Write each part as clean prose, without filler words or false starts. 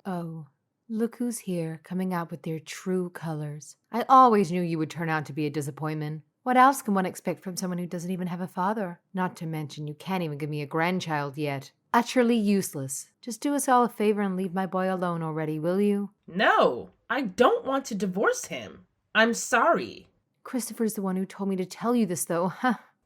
Oh, look who's here, coming out with their true colors. I always knew you would turn out to be a disappointment. What else can one expect from someone who doesn't even have a father? Not to mention, you can't even give me a grandchild yet. Utterly useless. Just do us all a favor and leave my boy alone already, will you? No, I don't want to divorce him. I'm sorry. Christopher's the one who told me to tell you this, though.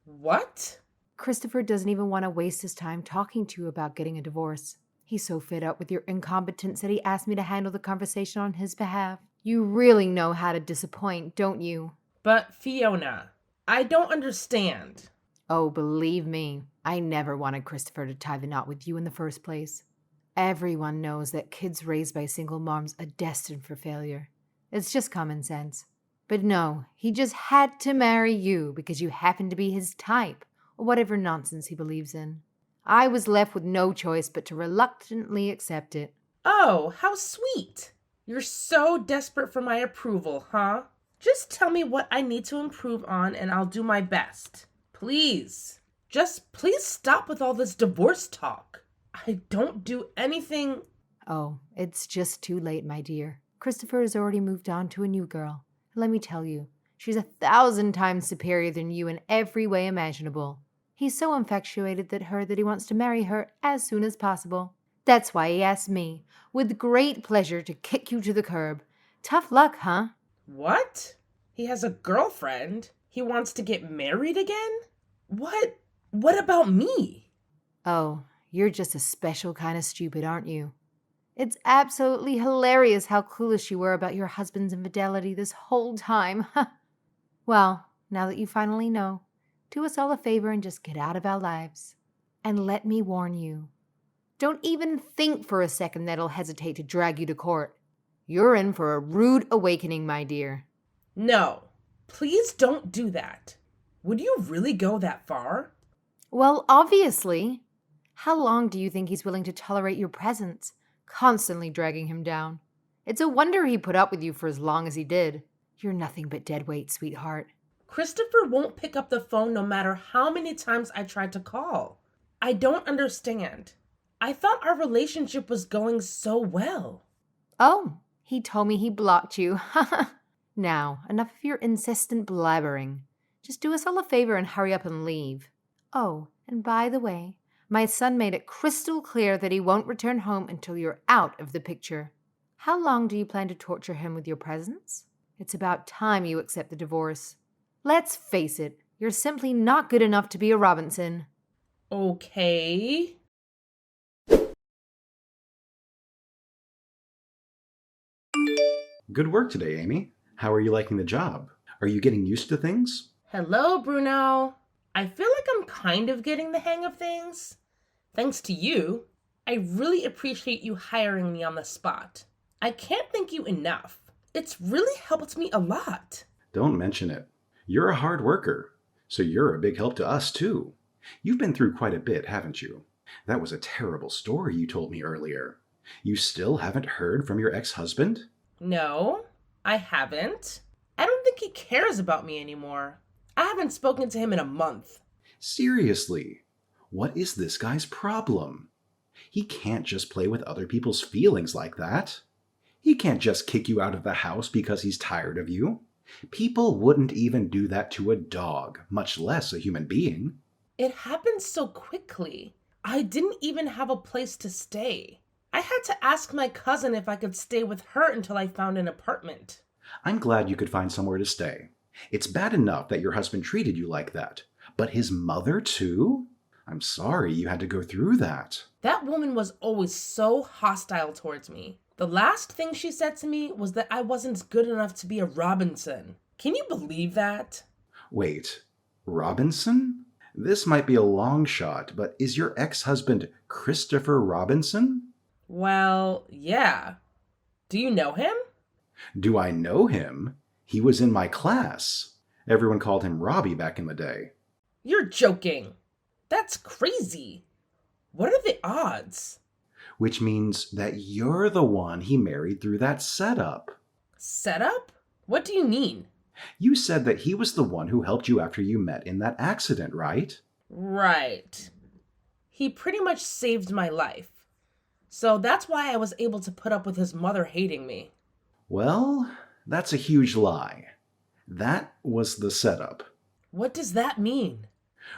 What? Christopher doesn't even want to waste his time talking to you about getting a divorce. He's so fed up with your incompetence that he asked me to handle the conversation on his behalf. You really know how to disappoint, don't you? But Fiona, I don't understand. Oh, believe me, I never wanted Christopher to tie the knot with you in the first place. Everyone knows that kids raised by single moms are destined for failure. It's just common sense. But no, he just had to marry you because you happen to be his type, or whatever nonsense he believes in. I was left with no choice but to reluctantly accept it. Oh, how sweet. You're so desperate for my approval, huh? Just tell me what I need to improve on and I'll do my best. Please. Just please stop with all this divorce talk. I don't do anything. Oh, it's just too late, my dear. Christopher has already moved on to a new girl. And let me tell you, she's 1,000 times superior than you in every way imaginable. He's so infatuated with her that he wants to marry her as soon as possible. That's why he asked me, with great pleasure, to kick you to the curb. Tough luck, huh? What? He has a girlfriend? He wants to get married again? What? What about me? Oh, you're just a special kind of stupid, aren't you? It's absolutely hilarious how clueless you were about your husband's infidelity this whole time. Well, now that you finally know, do us all a favor and just get out of our lives. And let me warn you, don't even think for a second that I'll hesitate to drag you to court. You're in for a rude awakening, my dear. No, please don't do that. Would you really go that far? Well, obviously. How long do you think he's willing to tolerate your presence, constantly dragging him down? It's a wonder he put up with you for as long as he did. You're nothing but dead weight, sweetheart. Christopher won't pick up the phone no matter how many times I tried to call. I don't understand. I thought our relationship was going so well. Oh, he told me he blocked you. Now, enough of your insistent blabbering. Just do us all a favor and hurry up and leave. Oh, and by the way, my son made it crystal clear that he won't return home until you're out of the picture. How long do you plan to torture him with your presence? It's about time you accept the divorce. Let's face it, you're simply not good enough to be a Robinson. Okay. Good work today, Amy. How are you liking the job? Are you getting used to things? Hello, Bruno. I feel like I'm kind of getting the hang of things. Thanks to you. I really appreciate you hiring me on the spot. I can't thank you enough. It's really helped me a lot. Don't mention it. You're a hard worker, so you're a big help to us, too. You've been through quite a bit, haven't you? That was a terrible story you told me earlier. You still haven't heard from your ex-husband? No, I haven't. I don't think he cares about me anymore. I haven't spoken to him in a month. Seriously, what is this guy's problem? He can't just play with other people's feelings like that. He can't just kick you out of the house because he's tired of you. People wouldn't even do that to a dog, much less a human being. It happened so quickly. I didn't even have a place to stay. I had to ask my cousin if I could stay with her until I found an apartment. I'm glad you could find somewhere to stay. It's bad enough that your husband treated you like that, but his mother too? I'm sorry you had to go through that. That woman was always so hostile towards me. The last thing she said to me was that I wasn't good enough to be a Robinson. Can you believe that? Wait, Robinson? This might be a long shot, but is your ex-husband Christopher Robinson? Well, yeah. Do you know him? Do I know him? He was in my class. Everyone called him Robbie back in the day. You're joking. That's crazy. What are the odds? Which means that you're the one he married through that setup. Setup? What do you mean? You said that he was the one who helped you after you met in that accident, right? Right. He pretty much saved my life. So that's why I was able to put up with his mother hating me. Well, that's a huge lie. That was the setup. What does that mean?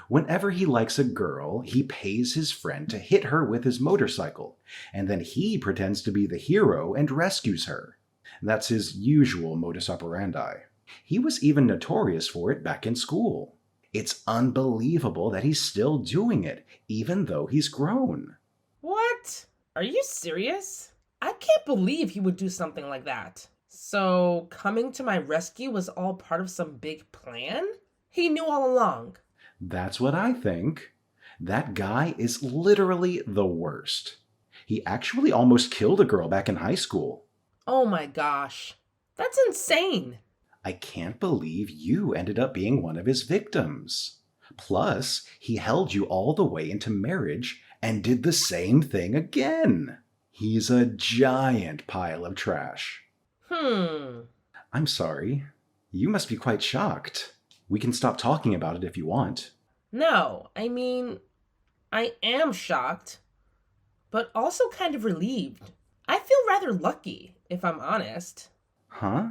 Whenever he likes a girl, he pays his friend to hit her with his motorcycle, and then he pretends to be the hero and rescues her. That's his usual modus operandi. He was even notorious for it back in school. It's unbelievable that he's still doing it, even though he's grown. What? Are you serious? I can't believe he would do something like that. So, coming to my rescue was all part of some big plan? He knew all along. That's what I think. That guy is literally the worst. He actually almost killed a girl back in high school. Oh my gosh. That's insane. I can't believe you ended up being one of his victims. Plus, he held you all the way into marriage and did the same thing again. He's a giant pile of trash. I'm sorry. You must be quite shocked. We can stop talking about it if you want. No, I mean, I am shocked, but also kind of relieved. I feel rather lucky, if I'm honest. Huh?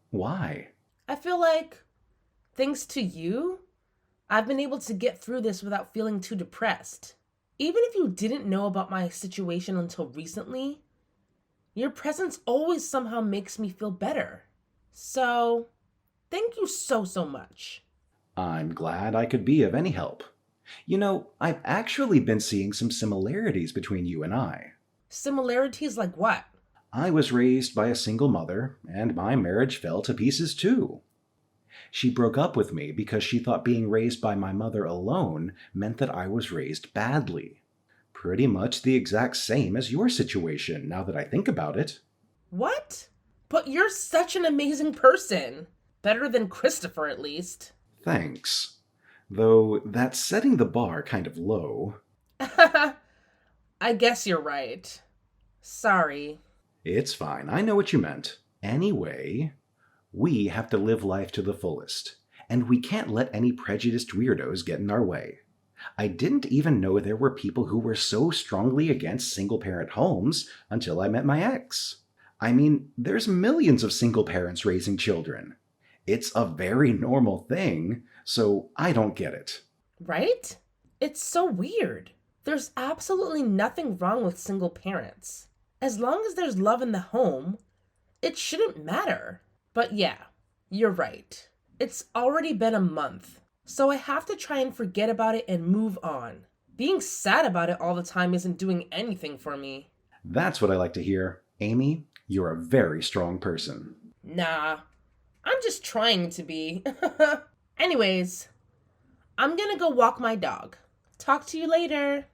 Why? I feel like, thanks to you, I've been able to get through this without feeling too depressed. Even if you didn't know about my situation until recently, your presence always somehow makes me feel better. So, thank you so much. I'm glad I could be of any help. You know, I've actually been seeing some similarities between you and I. Similarities like what? I was raised by a single mother, and my marriage fell to pieces too. She broke up with me because she thought being raised by my mother alone meant that I was raised badly. Pretty much the exact same as your situation, now that I think about it. What? But you're such an amazing person. Better than Christopher, at least. Thanks. Though that's setting the bar kind of low. I guess you're right. Sorry. It's fine, I know what you meant. Anyway, we have to live life to the fullest, and we can't let any prejudiced weirdos get in our way. I didn't even know there were people who were so strongly against single-parent homes until I met my ex. I mean, there's millions of single parents raising children. It's a very normal thing, so I don't get it. Right? It's so weird. There's absolutely nothing wrong with single parents. As long as there's love in the home, it shouldn't matter. But yeah, you're right. It's already been a month, so I have to try and forget about it and move on. Being sad about it all the time isn't doing anything for me. That's what I like to hear. Amy, you're a very strong person. Nah, I'm just trying to be. Anyways, I'm gonna go walk my dog. Talk to you later.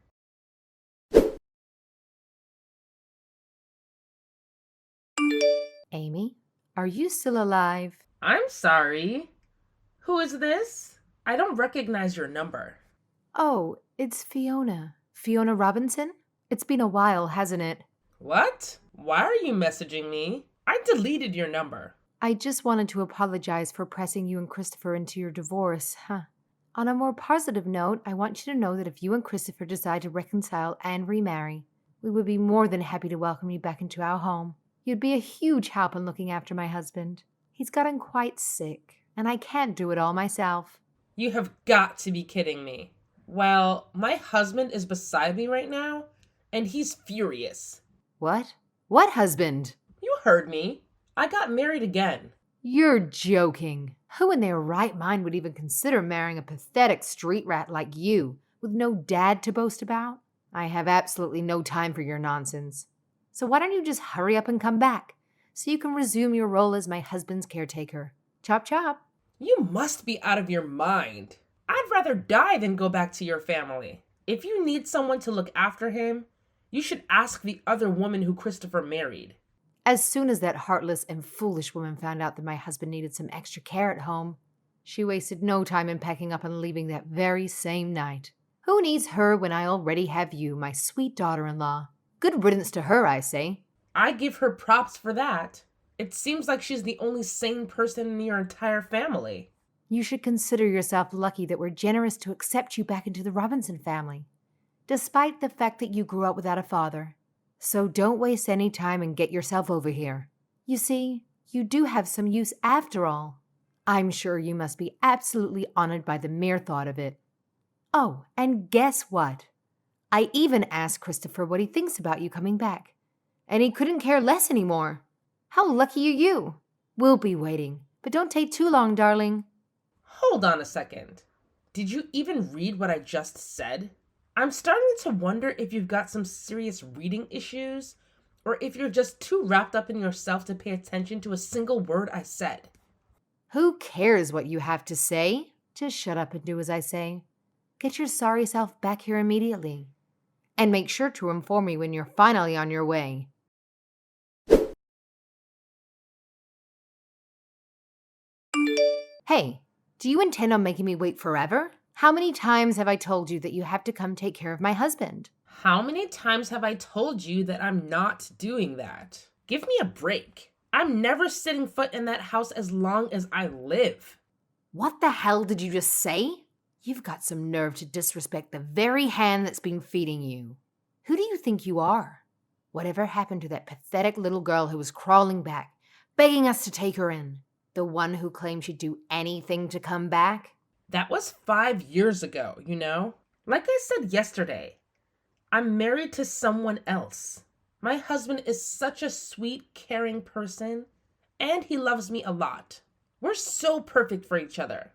Amy, are you still alive? I'm sorry. Who is this? I don't recognize your number. Oh, it's Fiona. Fiona Robinson? It's been a while, hasn't it? What? Why are you messaging me? I deleted your number. I just wanted to apologize for pressing you and Christopher into your divorce, On a more positive note, I want you to know that if you and Christopher decide to reconcile and remarry, we would be more than happy to welcome you back into our home. You'd be a huge help in looking after my husband. He's gotten quite sick, and I can't do it all myself. You have got to be kidding me. Well, my husband is beside me right now, and he's furious. What? What husband? You heard me. I got married again. You're joking. Who in their right mind would even consider marrying a pathetic street rat like you, with no dad to boast about? I have absolutely no time for your nonsense. So why don't you just hurry up and come back, so you can resume your role as my husband's caretaker? Chop chop. You must be out of your mind. I'd rather die than go back to your family. If you need someone to look after him, you should ask the other woman who Christopher married. As soon as that heartless and foolish woman found out that my husband needed some extra care at home, she wasted no time in packing up and leaving that very same night. Who needs her when I already have you, my sweet daughter-in-law? Good riddance to her, I say. I give her props for that. It seems like she's the only sane person in your entire family. You should consider yourself lucky that we're generous to accept you back into the Robinson family, despite the fact that you grew up without a father. So don't waste any time and get yourself over here. You see, you do have some use after all. I'm sure you must be absolutely honored by the mere thought of it. Oh, and guess what? I even asked Christopher what he thinks about you coming back, and he couldn't care less anymore. How lucky are you? We'll be waiting, but don't take too long, darling. Hold on a second. Did you even read what I just said? I'm starting to wonder if you've got some serious reading issues, or if you're just too wrapped up in yourself to pay attention to a single word I said. Who cares what you have to say? Just shut up and do as I say. Get your sorry self back here immediately. And make sure to inform me when you're finally on your way. Hey, do you intend on making me wait forever? How many times have I told you that you have to come take care of my husband? How many times have I told you that I'm not doing that? Give me a break. I'm never setting foot in that house as long as I live. What the hell did you just say? You've got some nerve to disrespect the very hand that's been feeding you. Who do you think you are? Whatever happened to that pathetic little girl who was crawling back, begging us to take her in? The one who claimed she'd do anything to come back? That was 5 years ago, you know? Like I said yesterday, I'm married to someone else. My husband is such a sweet, caring person, and he loves me a lot. We're so perfect for each other.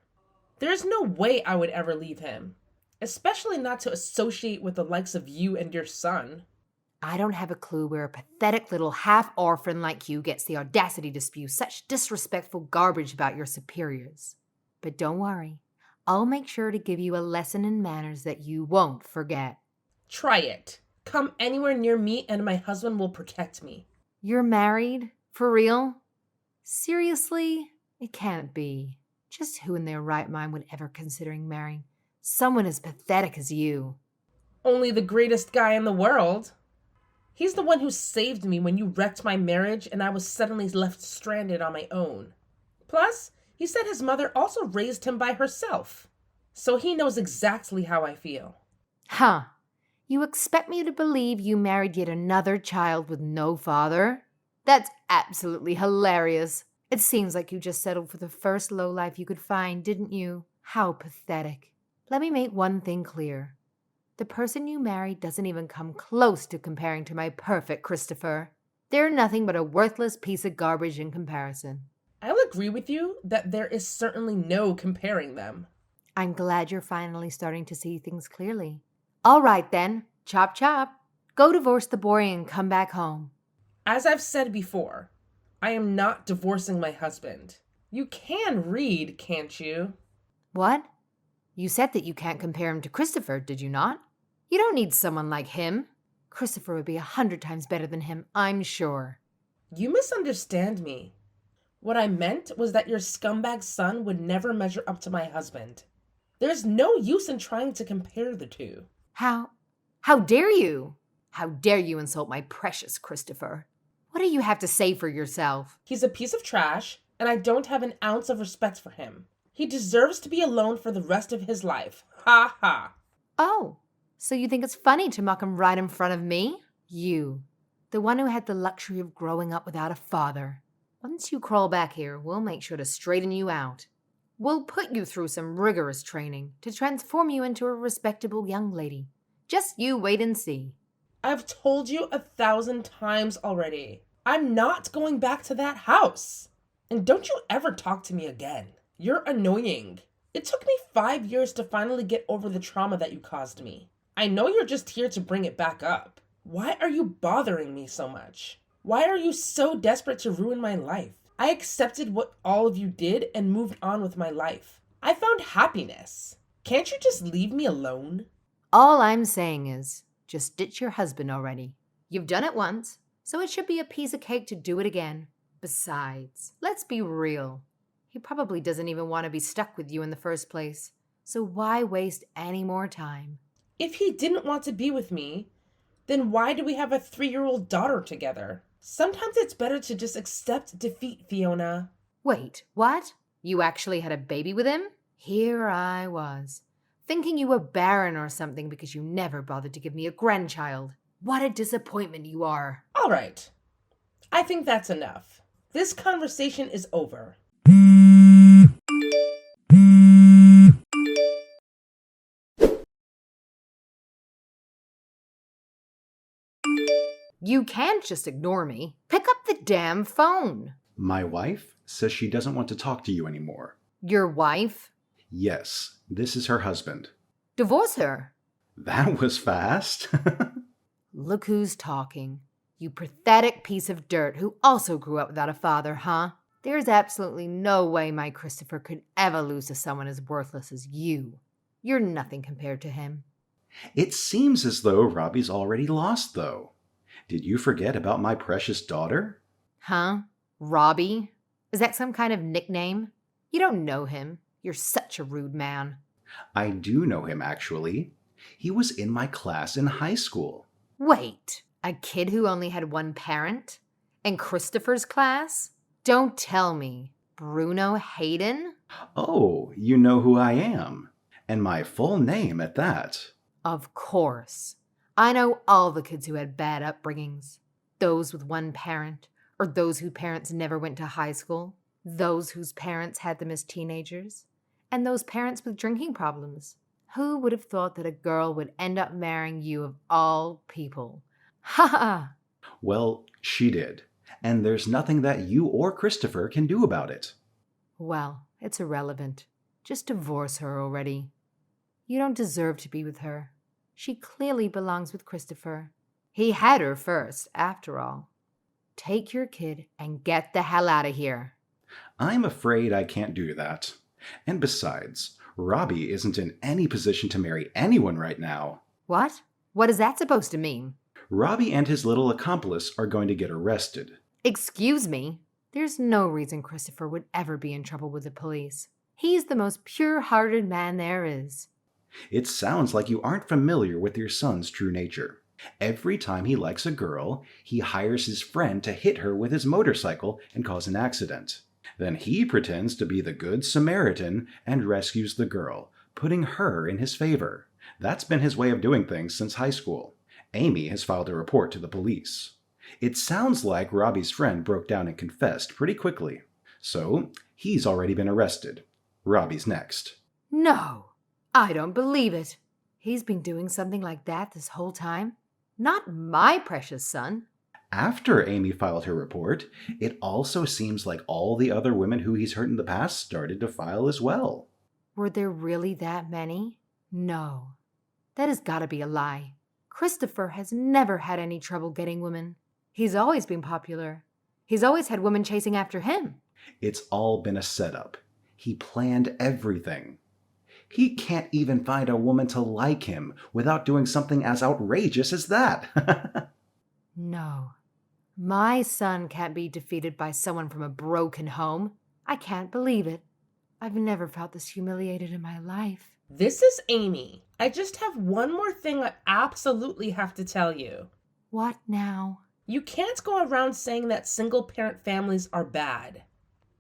There's no way I would ever leave him, especially not to associate with the likes of you and your son. I don't have a clue where a pathetic little half-orphan like you gets the audacity to spew such disrespectful garbage about your superiors. But don't worry, I'll make sure to give you a lesson in manners that you won't forget. Try it. Come anywhere near me and my husband will protect me. You're married? For real? Seriously? It can't be. Just who in their right mind would ever considering marrying someone as pathetic as you? Only the greatest guy in the world. He's the one who saved me when you wrecked my marriage and I was suddenly left stranded on my own. Plus, he said his mother also raised him by herself. So he knows exactly how I feel. Huh. You expect me to believe you married yet another child with no father? That's absolutely hilarious. It seems like you just settled for the first lowlife you could find, didn't you? How pathetic. Let me make one thing clear. The person you married doesn't even come close to comparing to my perfect Christopher. They're nothing but a worthless piece of garbage in comparison. I'll agree with you that there is certainly no comparing them. I'm glad you're finally starting to see things clearly. All right then, chop chop. Go divorce the boy and come back home. As I've said before, I am not divorcing my husband. You can read, can't you? What? You said that you can't compare him to Christopher, did you not? You don't need someone like him. Christopher would be 100 times better than him, I'm sure. You misunderstand me. What I meant was that your scumbag son would never measure up to my husband. There's no use in trying to compare the two. How dare you? How dare you insult my precious Christopher? What do you have to say for yourself? He's a piece of trash, and I don't have an ounce of respect for him. He deserves to be alone for the rest of his life. Ha ha. Oh, so you think it's funny to mock him right in front of me? You, the one who had the luxury of growing up without a father. Once you crawl back here, we'll make sure to straighten you out. We'll put you through some rigorous training to transform you into a respectable young lady. Just you wait and see. I've told you 1,000 times already. I'm not going back to that house. And don't you ever talk to me again. You're annoying. It took me 5 years to finally get over the trauma that you caused me. I know you're just here to bring it back up. Why are you bothering me so much? Why are you so desperate to ruin my life? I accepted what all of you did and moved on with my life. I found happiness. Can't you just leave me alone? All I'm saying is, just ditch your husband already. You've done it once, so it should be a piece of cake to do it again. Besides, let's be real. He probably doesn't even want to be stuck with you in the first place. So why waste any more time? If he didn't want to be with me, then why do we have a 3-year-old daughter together? Sometimes it's better to just accept defeat, Fiona. Wait, what? You actually had a baby with him? Here I was, thinking you were barren or something because you never bothered to give me a grandchild. What a disappointment you are. All right. I think that's enough. This conversation is over. You can't just ignore me. Pick up the damn phone. My wife says she doesn't want to talk to you anymore. Your wife? Yes, this is her husband. Divorce her. That was fast. Look who's talking. You pathetic piece of dirt who also grew up without a father, huh? There's absolutely no way my Christopher could ever lose to someone as worthless as you. You're nothing compared to him. It seems as though Robbie's already lost, though. Did you forget about my precious daughter? Huh? Robbie? Is that some kind of nickname? You don't know him. You're such a rude man. I do know him, actually. He was in my class in high school. Wait, a kid who only had one parent? In Christopher's class? Don't tell me. Bruno Hayden? Oh, you know who I am. And my full name at that. Of course. I know all the kids who had bad upbringings. Those with one parent, or those whose parents never went to high school, those whose parents had them as teenagers, and those parents with drinking problems. Who would have thought that a girl would end up marrying you of all people? Ha ha! Well, she did. And there's nothing that you or Christopher can do about it. Well, it's irrelevant. Just divorce her already. You don't deserve to be with her. She clearly belongs with Christopher. He had her first, after all. Take your kid and get the hell out of here. I'm afraid I can't do that. And besides, Robbie isn't in any position to marry anyone right now. What? What is that supposed to mean? Robbie and his little accomplice are going to get arrested. Excuse me? There's no reason Christopher would ever be in trouble with the police. He's the most pure-hearted man there is. It sounds like you aren't familiar with your son's true nature. Every time he likes a girl, he hires his friend to hit her with his motorcycle and cause an accident. Then he pretends to be the good Samaritan and rescues the girl, putting her in his favor. That's been his way of doing things since high school. Amy has filed a report to the police. It sounds like Robbie's friend broke down and confessed pretty quickly. So, he's already been arrested. Robbie's next. No, I don't believe it. He's been doing something like that this whole time. Not my precious son. After Amy filed her report, it also seems like all the other women who he's hurt in the past started to file as well. Were there really that many? No. That has got to be a lie. Christopher has never had any trouble getting women. He's always been popular. He's always had women chasing after him. It's all been a setup. He planned everything. He can't even find a woman to like him without doing something as outrageous as that. No. My son can't be defeated by someone from a broken home. I can't believe it. I've never felt this humiliated in my life. This is Amy. I just have one more thing I absolutely have to tell you. What now? You can't go around saying that single-parent families are bad.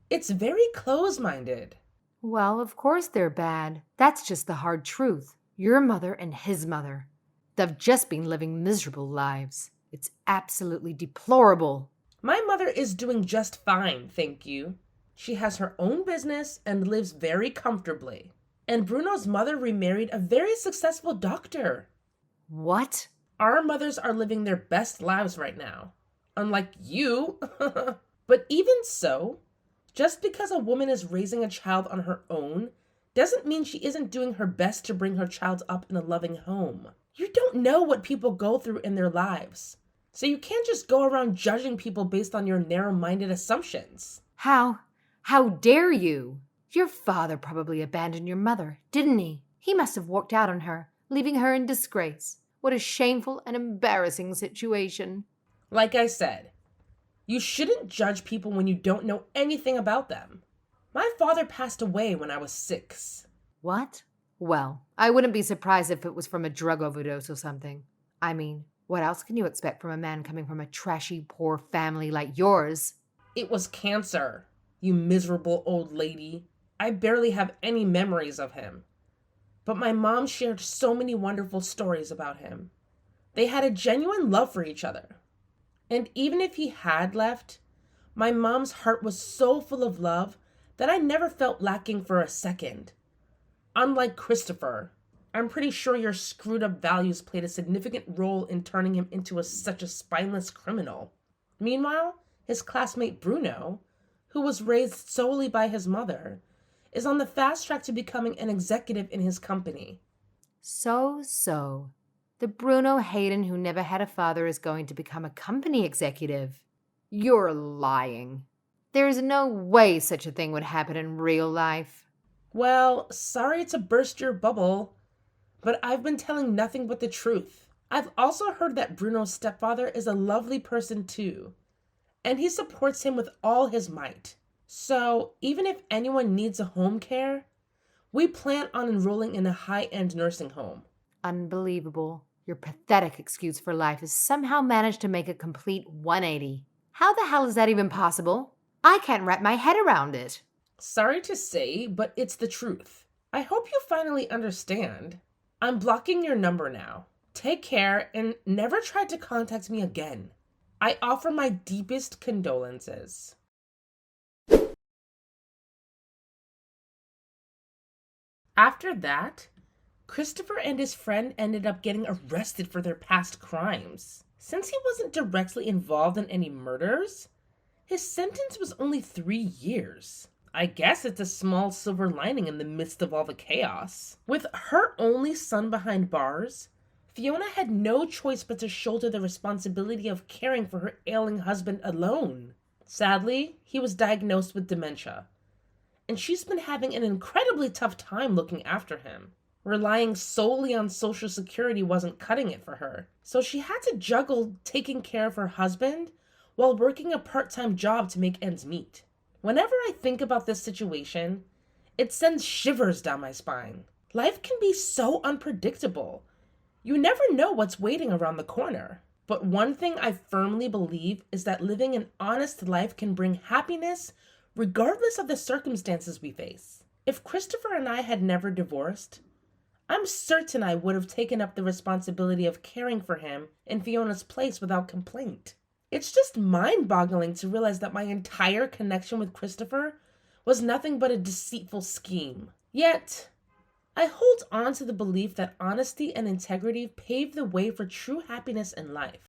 It's very close-minded. Well, of course they're bad. That's just the hard truth. Your mother and his mother. They've just been living miserable lives. It's absolutely deplorable. My mother is doing just fine, thank you. She has her own business and lives very comfortably. And Bruno's mother remarried a very successful doctor. What? Our mothers are living their best lives right now. Unlike you. But even so, just because a woman is raising a child on her own doesn't mean she isn't doing her best to bring her child up in a loving home. You don't know what people go through in their lives. So you can't just go around judging people based on your narrow-minded assumptions. How dare you? Your father probably abandoned your mother, didn't he? He must have walked out on her, leaving her in disgrace. What a shameful and embarrassing situation. Like I said, you shouldn't judge people when you don't know anything about them. My father passed away when I was 6. What? Well, I wouldn't be surprised if it was from a drug overdose or something. I mean, what else can you expect from a man coming from a trashy, poor family like yours? It was cancer, you miserable old lady. I barely have any memories of him. But my mom shared so many wonderful stories about him. They had a genuine love for each other. And even if he had left, my mom's heart was so full of love that I never felt lacking for a second. Unlike Christopher, I'm pretty sure your screwed up values played a significant role in turning him into such a spineless criminal. Meanwhile, his classmate Bruno, who was raised solely by his mother, is on the fast track to becoming an executive in his company. So. The Bruno Hayden who never had a father is going to become a company executive. You're lying. There is no way such a thing would happen in real life. Well, sorry to burst your bubble, but I've been telling nothing but the truth. I've also heard that Bruno's stepfather is a lovely person too, and he supports him with all his might. So, even if anyone needs a home care, we plan on enrolling in a high-end nursing home. Unbelievable. Your pathetic excuse for life has somehow managed to make a complete 180. How the hell is that even possible? I can't wrap my head around it. Sorry to say, but it's the truth. I hope you finally understand. I'm blocking your number now. Take care and never try to contact me again. I offer my deepest condolences. After that, Christopher and his friend ended up getting arrested for their past crimes. Since he wasn't directly involved in any murders, his sentence was only 3 years. I guess it's a small silver lining in the midst of all the chaos. With her only son behind bars, Fiona had no choice but to shoulder the responsibility of caring for her ailing husband alone. Sadly, he was diagnosed with dementia, and she's been having an incredibly tough time looking after him. Relying solely on Social Security wasn't cutting it for her, so she had to juggle taking care of her husband while working a part-time job to make ends meet. Whenever I think about this situation, it sends shivers down my spine. Life can be so unpredictable. You never know what's waiting around the corner. But one thing I firmly believe is that living an honest life can bring happiness regardless of the circumstances we face. If Christopher and I had never divorced, I'm certain I would have taken up the responsibility of caring for him in Fiona's place without complaint. It's just mind-boggling to realize that my entire connection with Christopher was nothing but a deceitful scheme. Yet, I hold on to the belief that honesty and integrity pave the way for true happiness in life.